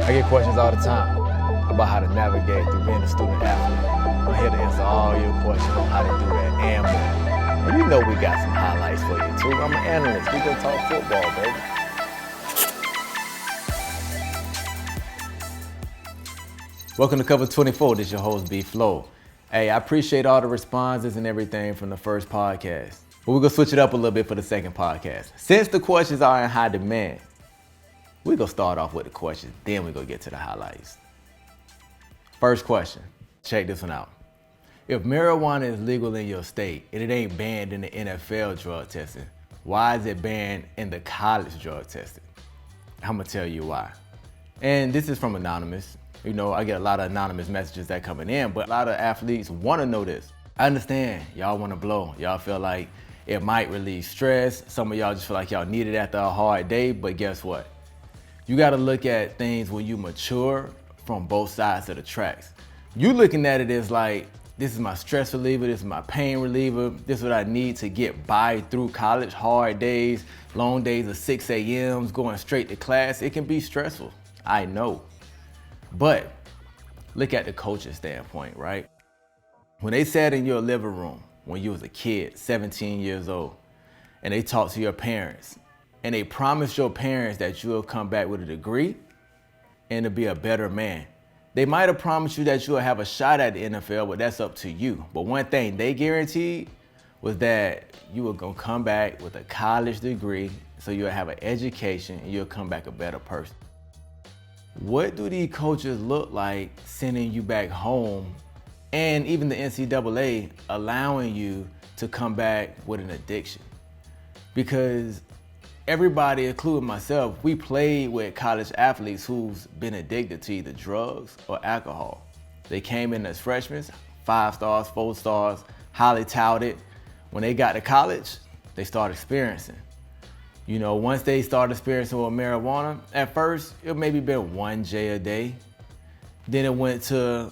I get questions all the time about how to navigate through being a student athlete. I'm here to answer all your questions on how to do that and more. And you know we got some highlights for you too. I'm an analyst. We gonna talk football, baby. Welcome to Cover 24. This is your host, B Flow. Hey, I appreciate all the responses and everything from the first podcast. But we're gonna switch it up a little bit for the second podcast. Since the questions are in high demand, we're gonna start off with the questions, then we're gonna get to the highlights. First question, check this one out. If marijuana is legal in your state and it ain't banned in the NFL drug testing, why is it banned in the college drug testing? I'm gonna tell you why. And this is from Anonymous. You know, I get a lot of anonymous messages that coming in, but a lot of athletes wanna know this. I understand y'all wanna blow. Y'all feel like it might relieve stress. Some of y'all just feel like y'all need it after a hard day, but guess what? You gotta look at things when you mature from both sides of the tracks. You looking at it as like, this is my stress reliever, this is my pain reliever, this is what I need to get by through college, hard days, long days of 6 a.m.s, going straight to class. It can be stressful, I know. But look at the coach's standpoint, right? When they sat in your living room when you was a kid, 17 years old, and they talked to your parents, and they promised your parents that you'll come back with a degree and to be a better man. They might have promised you that you'll have a shot at the NFL, but that's up to you. But one thing they guaranteed was that you were gonna come back with a college degree, so you'll have an education and you'll come back a better person. What do these coaches look like sending you back home, and even the NCAA allowing you to come back with an addiction? Because everybody, including myself, we played with college athletes who's been addicted to either drugs or alcohol. They came in as freshmen, 5 stars, 4 stars, highly touted. When they got to college, they started experiencing. You know, once they started experiencing with marijuana, at first, it maybe been 1 J a day. Then it went to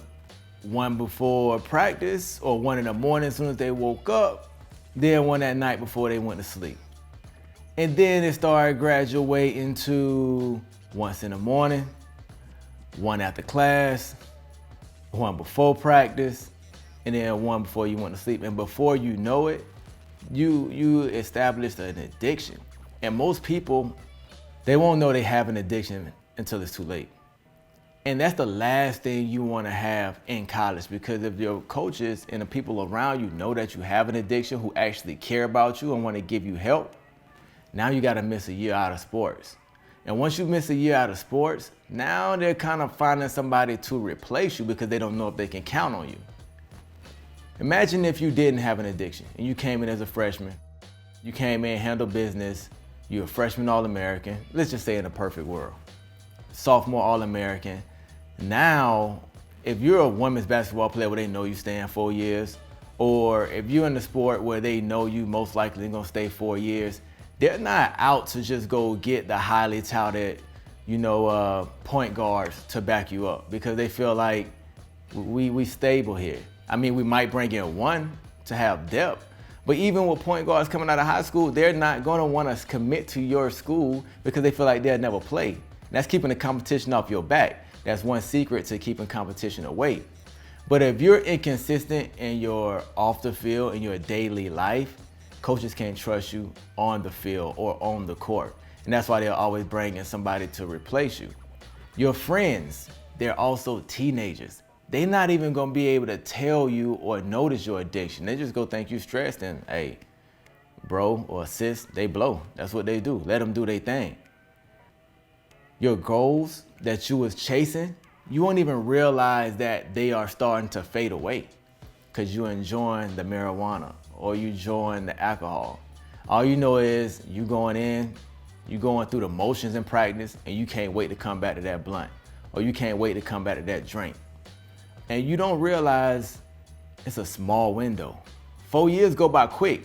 1 before practice or 1 in the morning as soon as they woke up. Then 1 at night before they went to sleep. And then it started graduating to once in the morning, 1 after class, 1 before practice, and then 1 before you went to sleep. And before you know it, you established an addiction. And most people, they won't know they have an addiction until it's too late. And that's the last thing you want to have in college, because if your coaches and the people around you know that you have an addiction, who actually care about you and want to give you help, now you got to miss a year out of sports. And once you miss a year out of sports, now they're kind of finding somebody to replace you because they don't know if they can count on you. Imagine if you didn't have an addiction and you came in as a freshman. You came in, handled business. You're a freshman All-American. Let's just say in a perfect world. Sophomore All-American. Now, if you're a women's basketball player where they know you staying 4 years, or if you're in the sport where they know you most likely gonna stay 4 years, they're not out to just go get the highly touted, point guards to back you up, because they feel like we stable here. I mean, we might bring in 1 to have depth, but even with point guards coming out of high school, they're not gonna wanna commit to your school because they feel like they'll never play. And that's keeping the competition off your back. That's one secret to keeping competition away. But if you're inconsistent in your off the field, in your daily life, coaches can't trust you on the field or on the court. And that's why they'll always bring in somebody to replace you. Your friends, they're also teenagers. They're not even gonna be able to tell you or notice your addiction. They just go think you stressed and, hey, bro or sis, they blow. That's what they do. Let them do their thing. Your goals that you was chasing, you won't even realize that they are starting to fade away because you're enjoying the marijuana or you enjoying the alcohol. All you know is you going in, you going through the motions in practice, and you can't wait to come back to that blunt, or you can't wait to come back to that drink. And you don't realize it's a small window. 4 years go by quick.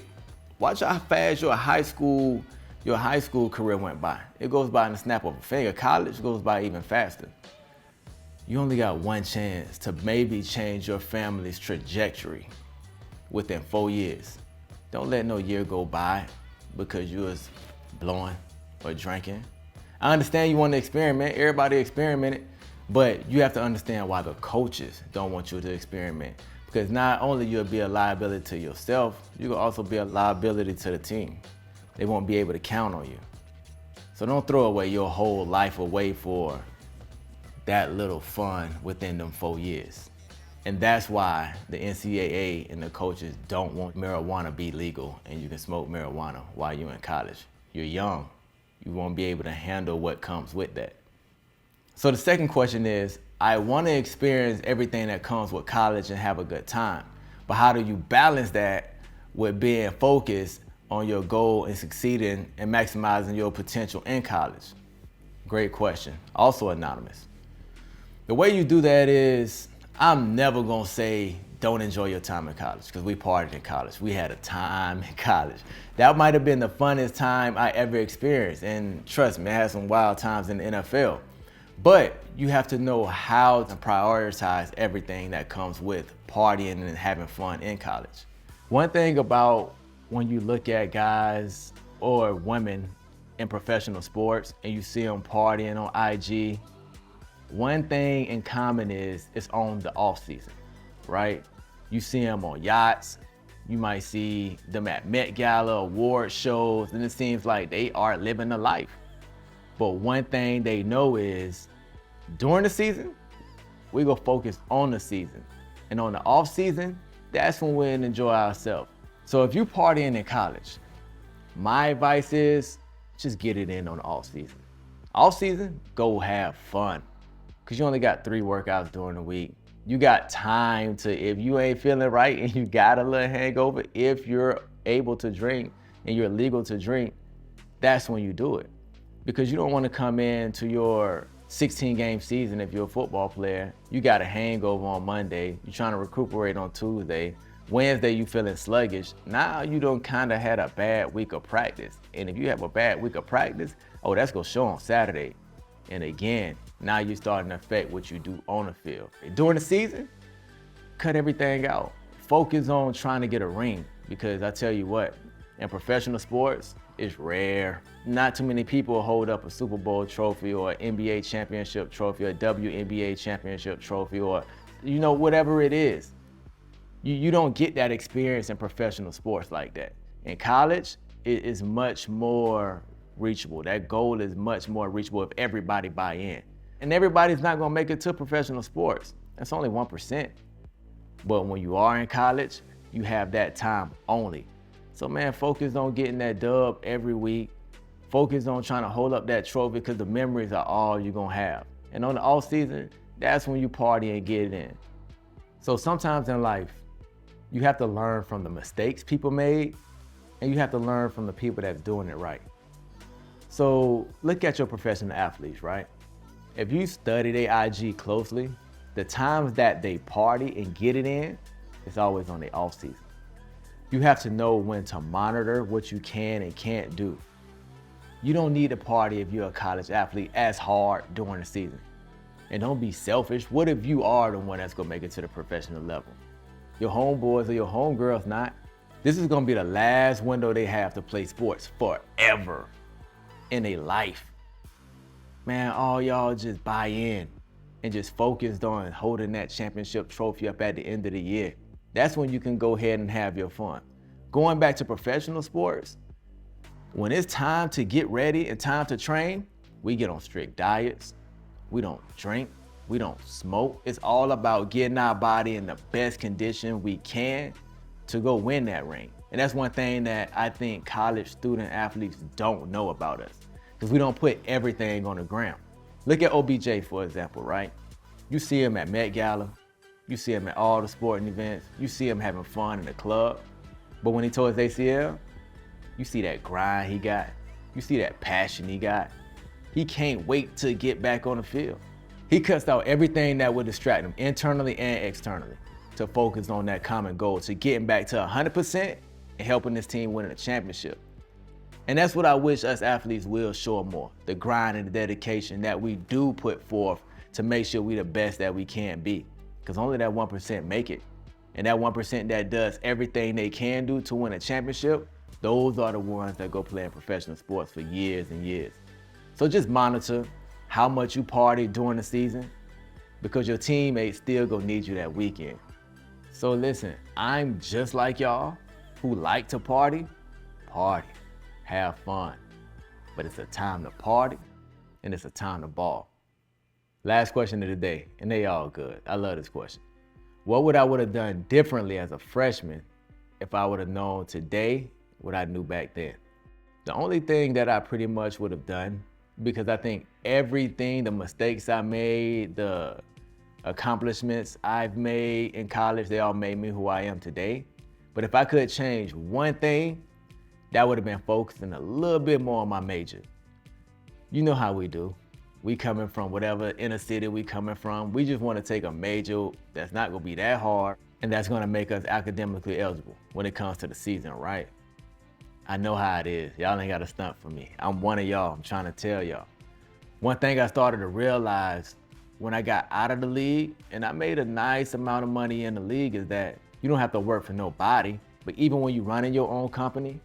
Watch how fast your high school career went by. It goes by in the snap of a finger. College goes by even faster. You only got 1 chance to maybe change your family's trajectory within 4 years. Don't let no year go by because you was blowing or drinking. I understand you want to experiment. Everybody experimented. But you have to understand why the coaches don't want you to experiment. Because not only you'll be a liability to yourself, you will also be a liability to the team. They won't be able to count on you. So don't throw away your whole life away for that little fun within them 4 years. And that's why the NCAA and the coaches don't want marijuana be legal and you can smoke marijuana while you're in college. You're young. You won't be able to handle what comes with that. So the second question is, I want to experience everything that comes with college and have a good time. But how do you balance that with being focused on your goal and succeeding and maximizing your potential in college? Great question. Also anonymous. The way you do that is, I'm never gonna say don't enjoy your time in college, because we partied in college. We had a time in college. That might have been the funnest time I ever experienced. And trust me, I had some wild times in the NFL. But you have to know how to prioritize everything that comes with partying and having fun in college. One thing about when you look at guys or women in professional sports and you see them partying on IG, one thing in common is it's on the off season, right? You see them on yachts, you might see them at Met Gala, award shows, and it seems like they are living the life. But one thing they know is during the season, we go focus on the season. And on the off season, that's when we enjoy ourselves. So if you're partying in college, my advice is just get it in on the off season. Off season, go have fun. Because you only got 3 workouts during the week. You got time to, if you ain't feeling right and you got a little hangover, if you're able to drink and you're legal to drink, that's when you do it. Because you don't want to come into your 16-game season if you're a football player. You got a hangover on Monday. You're trying to recuperate on Tuesday. Wednesday, you feeling sluggish. Now you done kind of had a bad week of practice. And if you have a bad week of practice, oh, that's going to show on Saturday. And again, now you're starting to affect what you do on the field. During the season, cut everything out. Focus on trying to get a ring, because I tell you what, in professional sports, it's rare. Not too many people hold up a Super Bowl trophy or an NBA championship trophy or a WNBA championship trophy or, whatever it is. You don't get that experience in professional sports like that. In college, it is much more reachable. That goal is much more reachable if everybody buy in. And everybody's not gonna make it to professional sports. That's only 1%. But when you are in college, you have that time only. So man, focus on getting that dub every week. Focus on trying to hold up that trophy, because the memories are all you're gonna have. And on the off season, that's when you party and get it in. So sometimes in life, you have to learn from the mistakes people made, and you have to learn from the people that's doing it right. So look at your professional athletes, right? If you study their IG closely, the times that they party and get it in, it's always on the off season. You have to know when to monitor what you can and can't do. You don't need to party if you're a college athlete as hard during the season. And don't be selfish. What if you are the one that's gonna make it to the professional level? Your homeboys or your homegirls not. This is gonna be the last window they have to play sports forever in their life. Man, all y'all just buy in and just focused on holding that championship trophy up at the end of the year. That's when you can go ahead and have your fun. Going back to professional sports, when it's time to get ready and time to train, we get on strict diets. We don't drink, we don't smoke. It's all about getting our body in the best condition we can to go win that ring. And that's one thing that I think college student athletes don't know about us, because we don't put everything on the ground. Look at OBJ, for example, right? You see him at Met Gala, you see him at all the sporting events, you see him having fun in the club, but when he tore his ACL, you see that grind he got, you see that passion he got. He can't wait to get back on the field. He cuts out everything that would distract him internally and externally to focus on that common goal, to getting back to 100% and helping this team win a championship. And that's what I wish us athletes will show more, the grind and the dedication that we do put forth to make sure we the best that we can be. Because only that 1% make it. And that 1% that does everything they can do to win a championship, those are the ones that go play in professional sports for years and years. So just monitor how much you party during the season, because your teammates still gonna need you that weekend. So listen, I'm just like y'all who like to party, have fun. But it's a time to party and it's a time to ball. Last question of the day, and they all good. I love this question. What would I would have done differently as a freshman if I would have known today what I knew back then? The only thing that I pretty much would have done, because I think everything, the mistakes I made, the accomplishments I've made in college, they all made me who I am today. But if I could change one thing, that would have been focusing a little bit more on my major. You know how we do. We coming from whatever inner city we coming from. We just want to take a major that's not gonna be that hard and that's gonna make us academically eligible when it comes to the season, right? I know how it is. Y'all ain't got to stunt for me. I'm one of y'all. I'm trying to tell y'all. One thing I started to realize when I got out of the league and I made a nice amount of money in the league is that you don't have to work for nobody, but even when you're running your own company,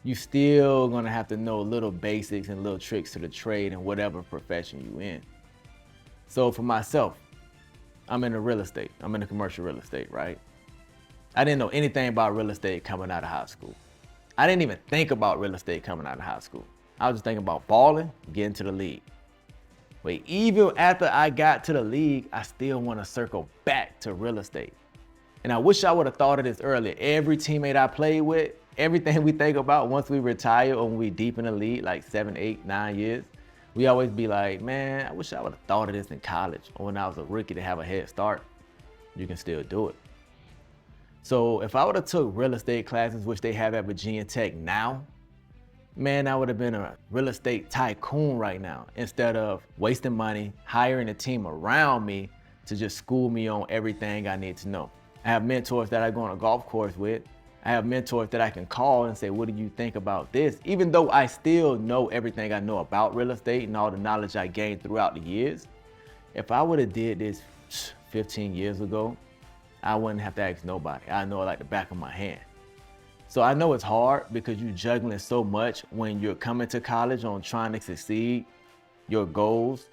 you still gonna have to know little basics and little tricks to the trade in whatever profession you in. So for myself, I'm in the real estate. I'm in the commercial real estate, right? I didn't know anything about real estate coming out of high school. I didn't even think about real estate coming out of high school. I was just thinking about balling, getting to the league. But even after I got to the league, I still want to circle back to real estate. And I wish I would have thought of this earlier. Every teammate I played with, everything we think about once we retire or when we deep in the league, like 7, 8, 9 years, we always be like, man, I wish I would have thought of this in college or when I was a rookie to have a head start. You can still do it. So if I would have took real estate classes, which they have at Virginia Tech now, man, I would have been a real estate tycoon right now instead of wasting money, hiring a team around me to just school me on everything I need to know. I have mentors that I go on a golf course with. I have mentors that I can call and say, what do you think about this? Even though I still know everything I know about real estate and all the knowledge I gained throughout the years, if I would have did this 15 years ago, I wouldn't have to ask nobody. I know it like the back of my hand. So I know it's hard because you're juggling so much when you're coming to college on trying to succeed your goals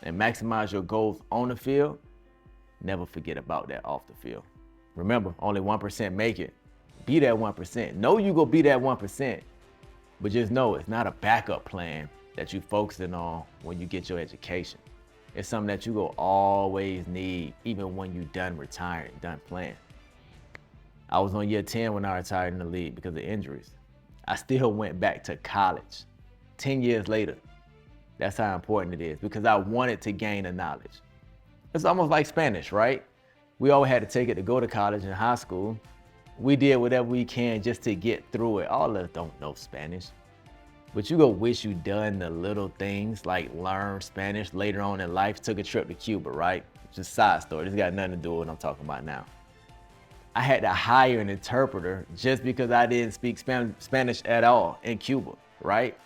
and maximize your goals on the field. Never forget about that off the field. Remember, only 1% make it. Be that 1%. Know you go be that 1%, but just know it's not a backup plan that you're focusing on when you get your education. It's something that you will always need, even when you're done retiring, done playing. I was on year 10 when I retired in the league because of injuries. I still went back to college 10 years later. That's how important it is because I wanted to gain the knowledge. It's almost like Spanish, right? We always had to take it to go to college and high school. We did whatever we can just to get through it. All of us don't know Spanish. But you go wish you done the little things like learn Spanish later on in life. Took a trip to Cuba, right? Just a side story. This got nothing to do with what I'm talking about now. I had to hire an interpreter just because I didn't speak Spanish at all in Cuba, right?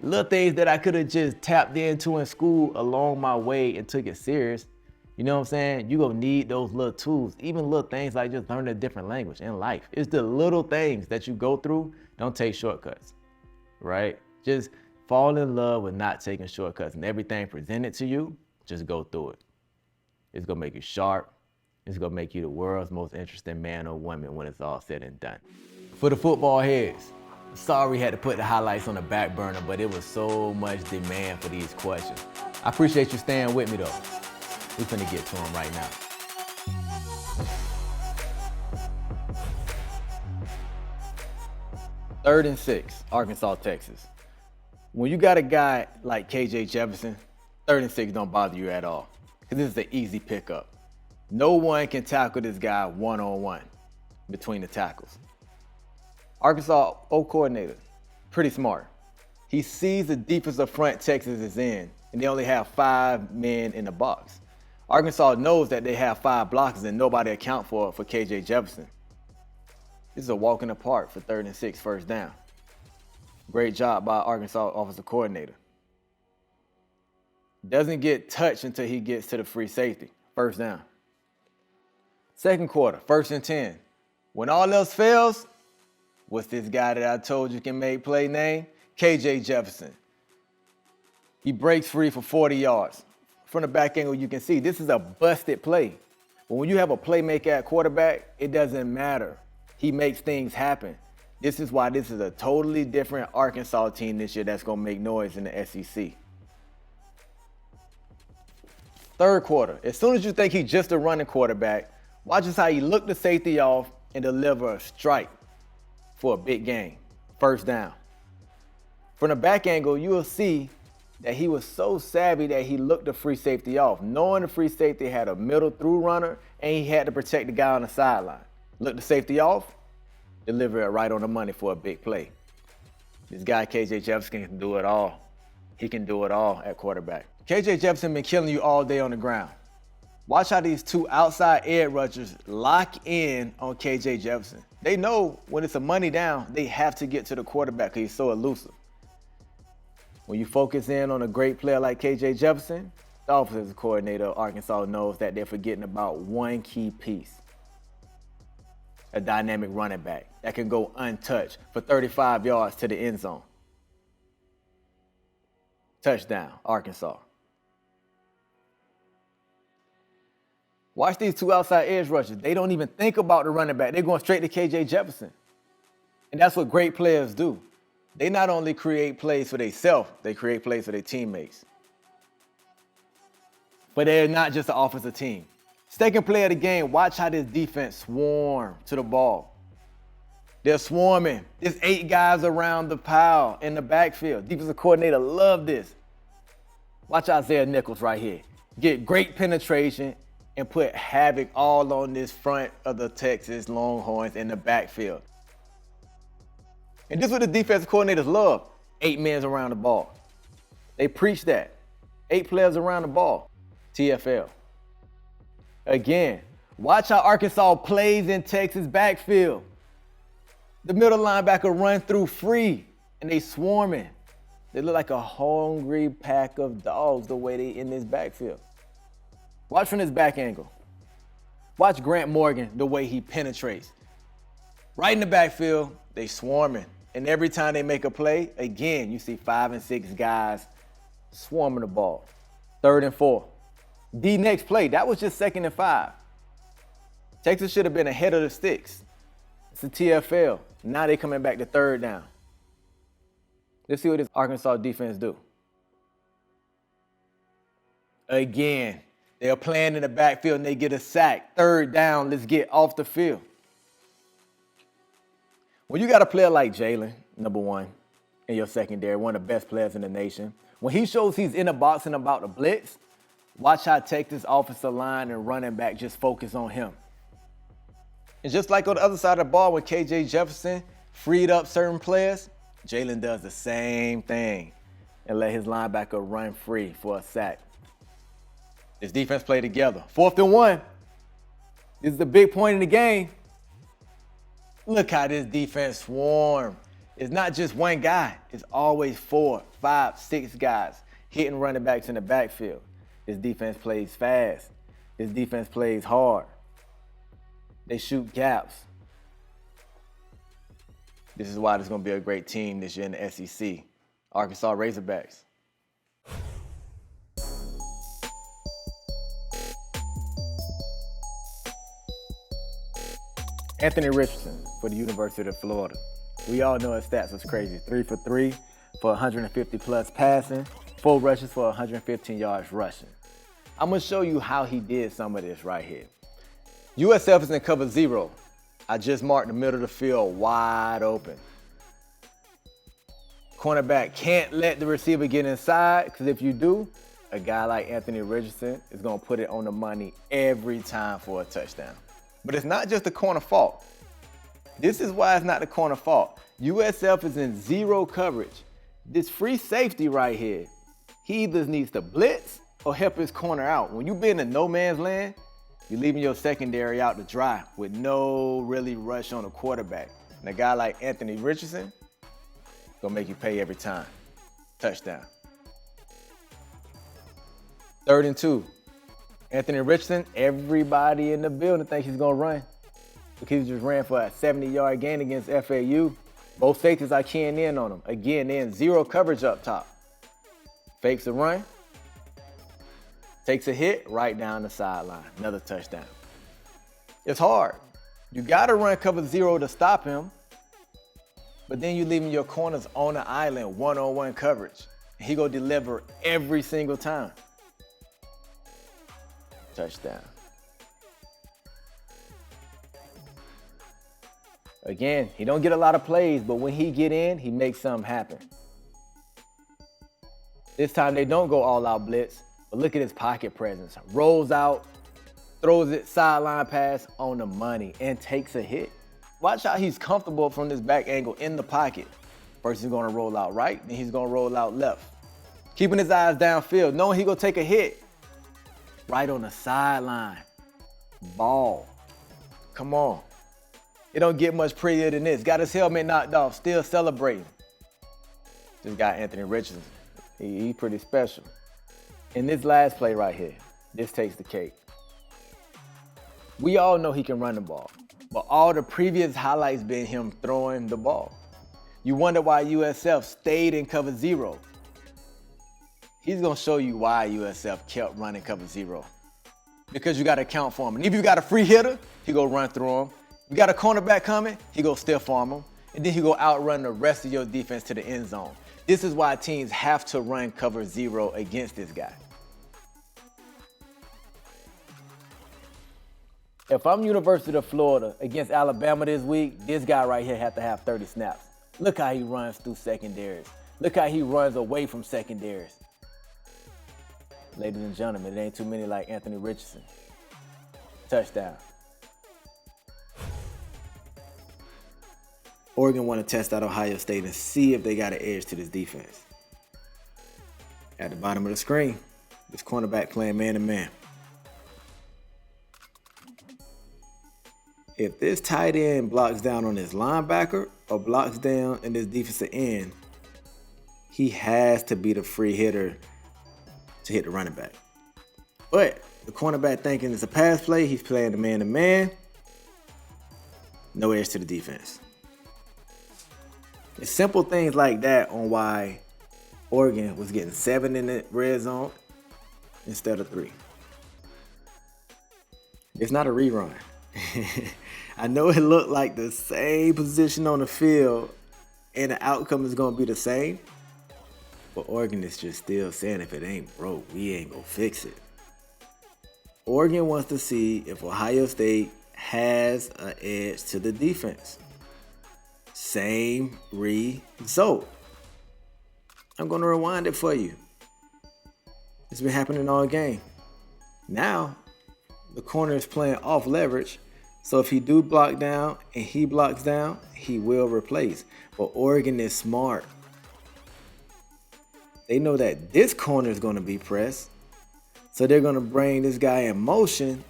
Little things that I could have just tapped into in school along my way and took it serious. You know what I'm saying? You're gonna need those little tools, even little things like just learning a different language in life. It's the little things that you go through. Don't take shortcuts, right? Just fall in love with not taking shortcuts and everything presented to you, just go through it. It's gonna make you sharp. It's gonna make you the world's most interesting man or woman when it's all said and done. For the football heads, sorry we had to put the highlights on the back burner, but it was so much demand for these questions. I appreciate you staying with me though. We're finna get to them right now. Third and 6, Arkansas, Texas. When you got a guy like KJ Jefferson, 3rd and 6 don't bother you at all, because this is an easy pickup. No one can tackle this guy one-on-one between the tackles. Arkansas O-coordinator, pretty smart. He sees the defensive front Texas is in, and they only have 5 men in the box. Arkansas knows that they have 5 blockers and nobody account for KJ Jefferson. This is a walk in the park for 3rd and 6, first down. Great job by Arkansas offensive coordinator. Doesn't get touched until he gets to the free safety, first down. Second quarter, 1st and 10. When all else fails, what's this guy that I told you can make play name? KJ Jefferson. He breaks free for 40 yards. from the back angle, you can see this is a busted play. But when you have a playmaker at quarterback, it doesn't matter. He makes things happen. This is why this is a totally different Arkansas team this year that's going to make noise in the SEC. Third quarter, as soon as you think he's just a running quarterback, watch us how he look the safety off and deliver a strike for a big gain. First down. From the back angle, you will see that he was so savvy that he looked the free safety off, knowing the free safety had a middle through runner and he had to protect the guy on the sideline. Look the safety off, deliver it right on the money for a big play. This guy, KJ Jefferson, can do it all. He can do it all at quarterback. KJ Jefferson been killing you all day on the ground. Watch how these two outside edge rushers lock in on KJ Jefferson. They know when it's a money down, they have to get to the quarterback because he's so elusive. When you focus in on a great player like KJ Jefferson, the offensive coordinator of Arkansas knows that they're forgetting about one key piece. A dynamic running back that can go untouched for 35 yards to the end zone. Touchdown, Arkansas. Watch these two outside edge rushers. They don't even think about the running back. They're going straight to KJ Jefferson. And that's what great players do. They not only create plays for themselves, they create plays for their teammates. But they're not just an offensive team. Second play of the game, watch how this defense swarm to the ball. They're swarming. There's 8 guys around the pile in the backfield. Defensive coordinator love this. Watch Isaiah Nichols right here. Get great penetration and put havoc all on this front of the Texas Longhorns in the backfield. And this is what the defensive coordinators love. 8 men around the ball. They preach that. 8 players around the ball. TFL. Again, watch how Arkansas plays in Texas backfield. The middle linebacker run through free, and they swarming. They look like a hungry pack of dogs the way they in this backfield. Watch from this back angle. Watch Grant Morgan the way he penetrates. Right in the backfield, they swarming. And every time they make a play, again, you see 5 and 6 guys swarming the ball. 3rd and 4. The next play, that was just 2nd and 5. Texas should have been ahead of the sticks. It's a TFL. Now they coming back to 3rd down. Let's see what this Arkansas defense do. Again, they're playing in the backfield and they get a sack. 3rd down, let's get off the field. When you got a player like Jalen, number 1, in your secondary, one of the best players in the nation, when he shows he's in the box and about to blitz, watch how Texas offensive line and running back just focus on him. And just like on the other side of the ball, when KJ Jefferson freed up certain players, Jalen does the same thing and let his linebacker run free for a sack. This defense play together. 4th and 1. This is the big point in the game. Look how this defense swarm. It's not just one guy. It's always 4, 5, 6 guys hitting running backs in the backfield. This defense plays fast. This defense plays hard. They shoot gaps. This is why there's going to be a great team this year in the SEC. Arkansas Razorbacks. Anthony Richardson for the University of Florida. We all know his stats was crazy. 3 for 3 for 150 plus passing, 4 rushes for 115 yards rushing. I'm going to show you how he did some of this right here. USF is in cover 0. I just marked the middle of the field wide open. Cornerback can't let the receiver get inside, because if you do, a guy like Anthony Richardson is going to put it on the money every time for a touchdown. But it's not just the corner fault. This is why it's not the corner fault. USF is in 0 coverage. This free safety right here, he either needs to blitz or help his corner out. When you be in a no man's land, you're leaving your secondary out to dry with no really rush on the quarterback. And a guy like Anthony Richardson gonna make you pay every time. Touchdown. 3rd and 2. Anthony Richardson, everybody in the building thinks he's gonna run because he just ran for a 70-yard gain against FAU. Both safeties are keying in on him. Again, they're in 0 coverage up top. Fakes a run. Takes a hit right down the sideline. Another touchdown. It's hard. You got to run cover zero to stop him, but then you leaving your corners on the island, one-on-one coverage. He gonna deliver every single time. Touchdown. Again, he don't get a lot of plays, but when he get in, he makes something happen. This time they don't go all-out blitz, but look at his pocket presence. Rolls out, throws it sideline pass on the money, and takes a hit. Watch how he's comfortable from this back angle in the pocket. First he's gonna roll out right, then he's gonna roll out left. Keeping his eyes downfield, knowing he gonna take a hit. Right on the sideline. Ball. Come on. It don't get much prettier than this. Got his helmet knocked off, still celebrating. This guy, Anthony Richardson, he pretty special. In this last play right here, this takes the cake. We all know he can run the ball, but all the previous highlights been him throwing the ball. You wonder why USF stayed in cover zero. He's gonna show you why USF kept running cover zero. Because you gotta account for him. And if you got a free hitter, he go run through him. You got a cornerback coming, he go stiff arm him. And then he go outrun the rest of your defense to the end zone. This is why teams have to run cover zero against this guy. If I'm University of Florida against Alabama this week, this guy right here have to have 30 snaps. Look how he runs through secondaries. Look how he runs away from secondaries. Ladies and gentlemen, it ain't too many like Anthony Richardson. Touchdown. Oregon want to test out Ohio State and see if they got an edge to this defense. At the bottom of the screen, this cornerback playing man-to-man. If this tight end blocks down on his linebacker or blocks down in this defensive end, he has to be the free hitter to hit the running back. But the cornerback thinking it's a pass play, he's playing the man-to-man. No edge to the defense. It's simple things like that on why Oregon was getting 7 in the red zone instead of 3. It's not a rerun. I know it looked like the same position on the field and the outcome is going to be the same. But Oregon is just still saying if it ain't broke, we ain't going to fix it. Oregon wants to see if Ohio State has an edge to the defense. Same result. I'm going to rewind it for you. It's been happening all game. Now, the corner is playing off leverage. So if he do block down and he blocks down, he will replace. But Oregon is smart. They know that this corner is going to be pressed. So they're going to bring this guy in motion.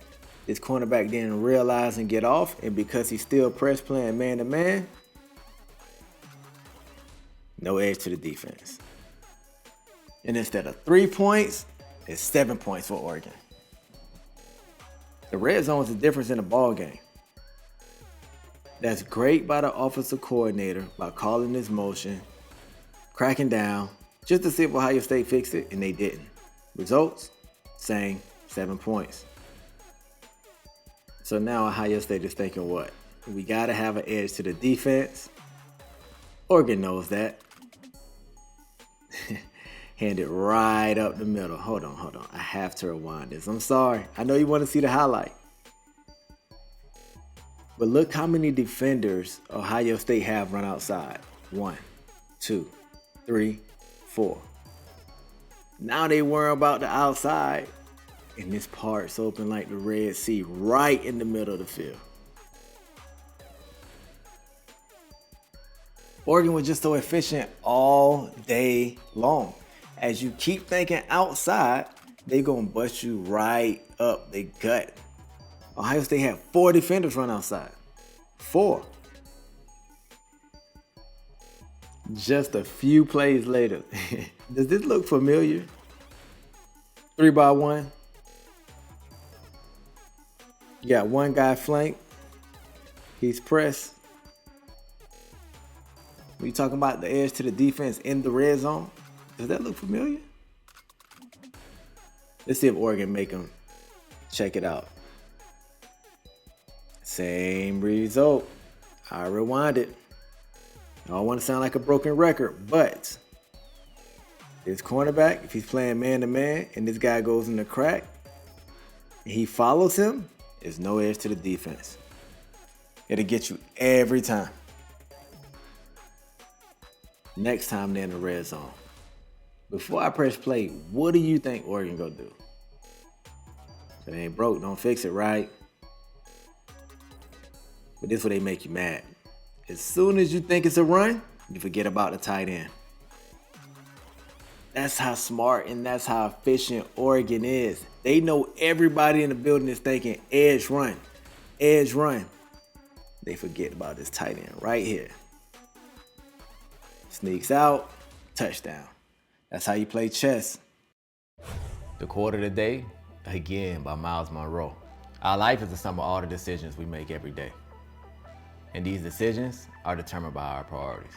This cornerback didn't realize and get off. And because he's still press playing man-to-man, no edge to the defense. And instead of 3 points, it's 7 points for Oregon. The red zone is the difference in the ball game. That's great by the offensive coordinator by calling this motion, cracking down, just to see if Ohio State fixed it, and they didn't. Results, same, 7 points. So now Ohio State is thinking what? We got to have an edge to the defense. Oregon knows that. Hand it right up the middle. Hold on. I have to rewind this. I'm sorry. I know you want to see the highlight. But look how many defenders Ohio State have run outside. 1, 2, 3, 4. Now they worry about the outside. And this part's open like the Red Sea right in the middle of the field. Oregon was just so efficient all day long. As you keep thinking outside, they're going to bust you right up the gut. Ohio State had 4 defenders run outside. 4. Just a few plays later. Does this look familiar? 3-by-1. You got one guy flanked. He's pressed. We talking about the edge to the defense in the red zone. Does that look familiar? Let's see if Oregon make them. Check it out. Same result. I rewind it. I don't want to sound like a broken record, but this cornerback, if he's playing man-to-man and this guy goes in the crack and he follows him, there's no edge to the defense. It'll get you every time. Next time they're in the red zone. Before I press play, what do you think Oregon gonna do? If it ain't broke, don't fix it, right? But this is where they make you mad. As soon as you think it's a run, you forget about the tight end. That's how smart and that's how efficient Oregon is. They know everybody in the building is thinking edge run, edge run. They forget about this tight end right here. Sneaks out, touchdown. That's how you play chess. The quote of the day, again, by Miles Monroe. Our life is the sum of all the decisions we make every day. And these decisions are determined by our priorities.